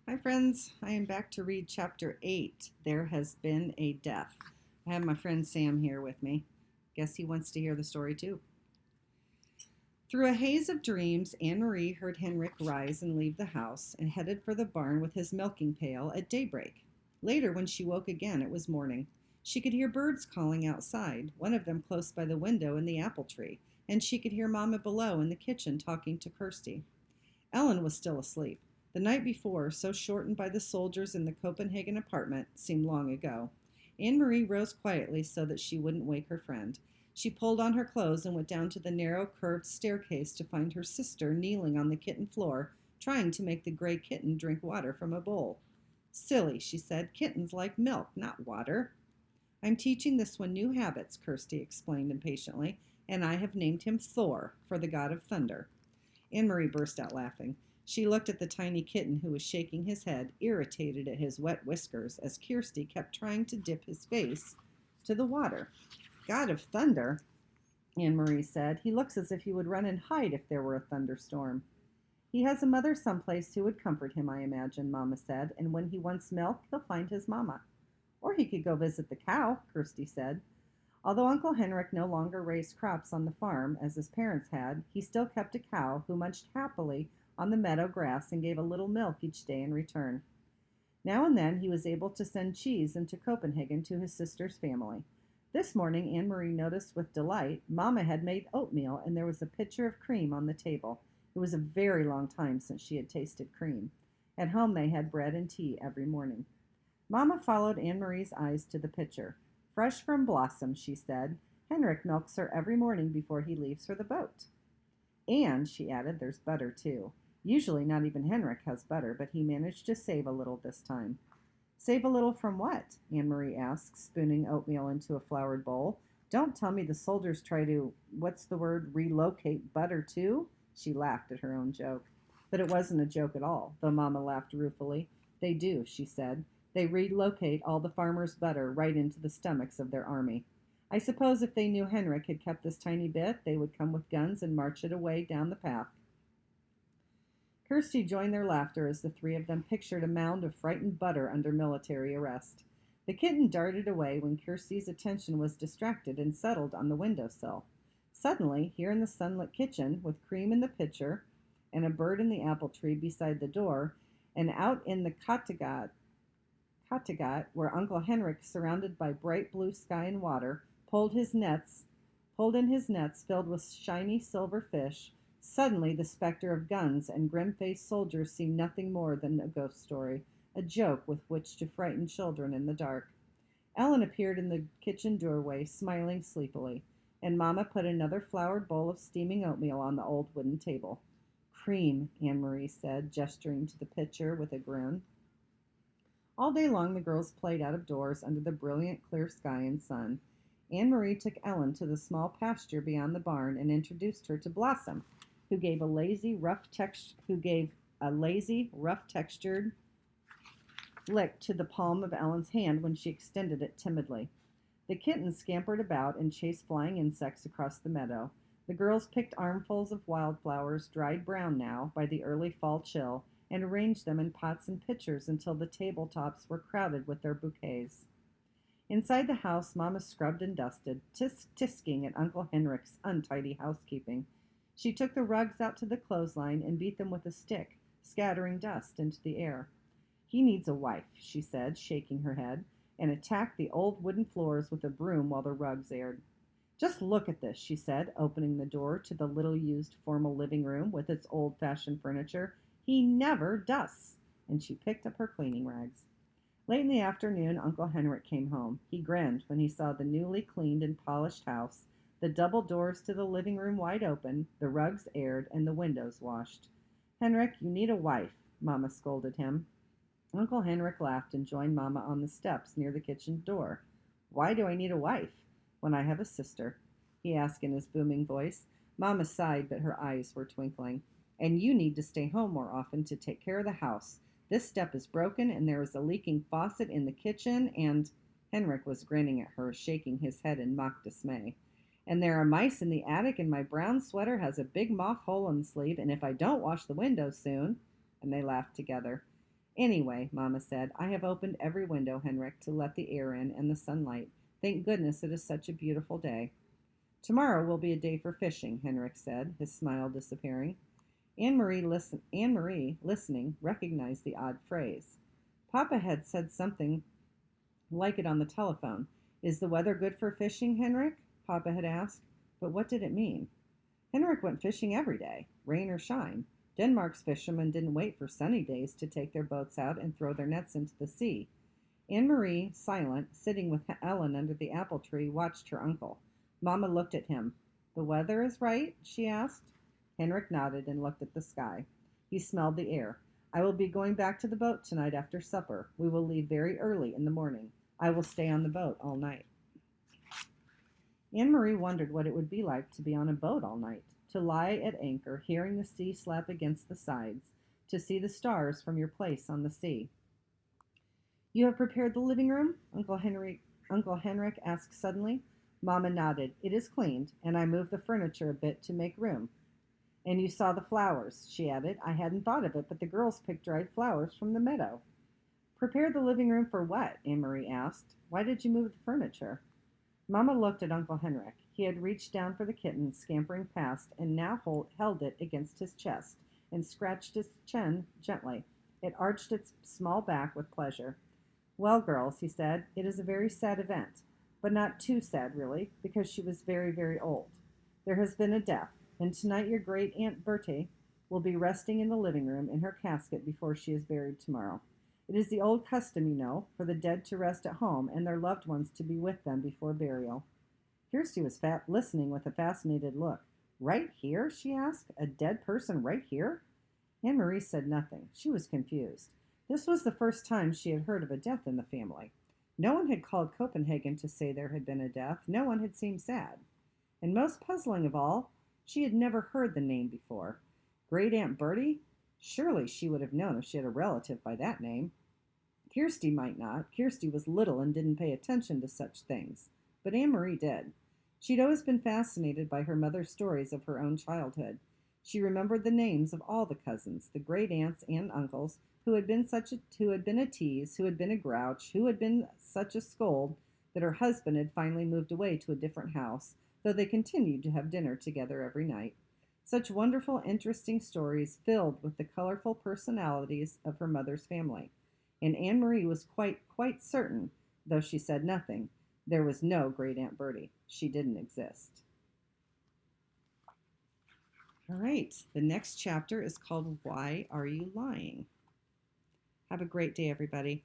Hi, friends. I am back to read chapter 8. There has been a death. I have my friend Sam here with me. Guess he wants to hear the story too. Through a haze of dreams, Anne Marie heard Henrik rise and leave the house and headed for the barn with his milking pail at daybreak. Later, when she woke again, it was morning. She could hear birds calling outside, one of them close by the window in the apple tree, and she could hear Mama below in the kitchen talking to Kirsty. Ellen was still asleep. The night before, so shortened by the soldiers in the Copenhagen apartment, seemed long ago. Anne Marie rose quietly so that she wouldn't wake her friend. She pulled on her clothes and went down to the narrow, curved staircase to find her sister kneeling on the kitten floor, trying to make the gray kitten drink water from a bowl. Silly, she said. Kittens like milk, not water. I'm teaching this one new habits, Kirsty explained impatiently, and I have named him Thor, for the god of thunder. Anne Marie burst out laughing. She looked at the tiny kitten who was shaking his head, irritated at his wet whiskers, as Kirsty kept trying to dip his face to the water. God of thunder, Anne Marie said. He looks as if he would run and hide if there were a thunderstorm. He has a mother someplace who would comfort him, I imagine, Mamma said, and when he wants milk, he'll find his mamma. Or he could go visit the cow, Kirsty said. Although Uncle Henrik no longer raised crops on the farm, as his parents had, he still kept a cow who munched happily on the meadow grass and gave a little milk each day in return. Now and then he was able to send cheese into Copenhagen to his sister's family. This morning Anne Marie noticed with delight Mamma had made oatmeal and there was a pitcher of cream on the table. It was a very long time since she had tasted cream. At home they had bread and tea every morning. Mamma followed Anne Marie's eyes to the pitcher. Fresh from Blossom, she said. Henrik milks her every morning before he leaves for the boat. And, she added, there's butter too. Usually not even Henrik has butter, but he managed to save a little this time. Save a little from what? Anne Marie asked, spooning oatmeal into a floured bowl. Don't tell me the soldiers try to, relocate butter too? She laughed at her own joke. But it wasn't a joke at all, though Mamma laughed ruefully. They do, she said. They relocate all the farmers' butter right into the stomachs of their army. I suppose if they knew Henrik had kept this tiny bit, they would come with guns and march it away down the path. Kirsty joined their laughter as the three of them pictured a mound of frightened butter under military arrest. The kitten darted away when Kirsty's attention was distracted and settled on the window-sill. Suddenly, here in the sunlit kitchen, with cream in the pitcher and a bird in the apple tree beside the door, and out in the Kattegat, where Uncle Henrik, surrounded by bright blue sky and water, pulled in his nets filled with shiny silver fish. Suddenly the specter of guns and grim-faced soldiers seemed nothing more than a ghost story, a joke with which to frighten children in the dark. Ellen appeared in the kitchen doorway, smiling sleepily, and Mamma put another floured bowl of steaming oatmeal on the old wooden table. Cream, Anne Marie said, gesturing to the pitcher with a grin. All day long the girls played out of doors under the brilliant clear sky and sun. Anne Marie took Ellen to the small pasture beyond the barn and introduced her to Blossom, who gave a lazy, rough textured lick to the palm of Ellen's hand when she extended it timidly. The kitten scampered about and chased flying insects across the meadow. The girls picked armfuls of wildflowers, dried brown now by the early fall chill, and arranged them in pots and pitchers until the tabletops were crowded with their bouquets. Inside the house, Mamma scrubbed and dusted, tisking at Uncle Henrik's untidy housekeeping. She took the rugs out to the clothesline and beat them with a stick, scattering dust into the air. He needs a wife, she said, shaking her head, and attacked the old wooden floors with a broom while the rugs aired. Just look at this, she said, opening the door to the little-used formal living room with its old-fashioned furniture. He never dusts, and she picked up her cleaning rags. Late in the afternoon, Uncle Henrik came home. He grinned when he saw the newly cleaned and polished house, the double doors to the living room wide open, the rugs aired, and the windows washed. Henrik, you need a wife, Mamma scolded him. Uncle Henrik laughed and joined Mamma on the steps near the kitchen door. Why do I need a wife when I have a sister? He asked in his booming voice. Mamma sighed, but her eyes were twinkling. And you need to stay home more often to take care of the house. This step is broken, and there is a leaking faucet in the kitchen, and Henrik was grinning at her, shaking his head in mock dismay. And there are mice in the attic, and my brown sweater has a big moth hole in the sleeve, and if I don't wash the windows soon, and they laughed together. Anyway, Mamma said, I have opened every window, Henrik, to let the air in and the sunlight. Thank goodness it is such a beautiful day. Tomorrow will be a day for fishing, Henrik said, his smile disappearing. Anne-Marie, listening, recognized the odd phrase. Papa had said something like it on the telephone. Is the weather good for fishing, Henrik? Papa had asked. But what did it mean? Henrik went fishing every day, rain or shine. Denmark's fishermen didn't wait for sunny days to take their boats out and throw their nets into the sea. Anne-Marie, silent, sitting with Ellen under the apple tree, watched her uncle. Mamma looked at him. The weather is right? She asked. Henrik nodded and looked at the sky. He smelled the air. I will be going back to the boat tonight after supper. We will leave very early in the morning. I will stay on the boat all night. Anne-Marie wondered what it would be like to be on a boat all night, to lie at anchor, hearing the sea slap against the sides, to see the stars from your place on the sea. You have prepared the living room? Uncle Henrik asked suddenly. Mamma nodded. It is cleaned, and I moved the furniture a bit to make room. And you saw the flowers, she added. I hadn't thought of it, but the girls picked dried flowers from the meadow. Prepare the living room for what? Anne-Marie asked. Why did you move the furniture? Mamma looked at Uncle Henrik. He had reached down for the kitten, scampering past, and now held it against his chest and scratched its chin gently. It arched its small back with pleasure. Well, girls, he said, it is a very sad event, but not too sad, really, because she was very, very old. There has been a death, and tonight your great-aunt Bertie will be resting in the living room in her casket before she is buried tomorrow. It is the old custom, you know, for the dead to rest at home and their loved ones to be with them before burial. Kirsty was listening with a fascinated look. Right here? She asked. A dead person right here? Anne-Marie said nothing. She was confused. This was the first time she had heard of a death in the family. No one had called Copenhagen to say there had been a death. No one had seemed sad. And most puzzling of all, she had never heard the name before. Great Aunt Bertie? Surely she would have known if she had a relative by that name. Kirsty might not. Kirsty was little and didn't pay attention to such things. But Anne-Marie did. She'd always been fascinated by her mother's stories of her own childhood. She remembered the names of all the cousins, the great aunts and uncles, who had been a tease, who had been a grouch, who had been such a scold that her husband had finally moved away to a different house, though they continued to have dinner together every night. Such wonderful, interesting stories filled with the colorful personalities of her mother's family. And Anne-Marie was quite certain, though she said nothing, there was no Great Aunt Bertie. She didn't exist. All right, the next chapter is called Why Are You Lying? Have a great day, everybody.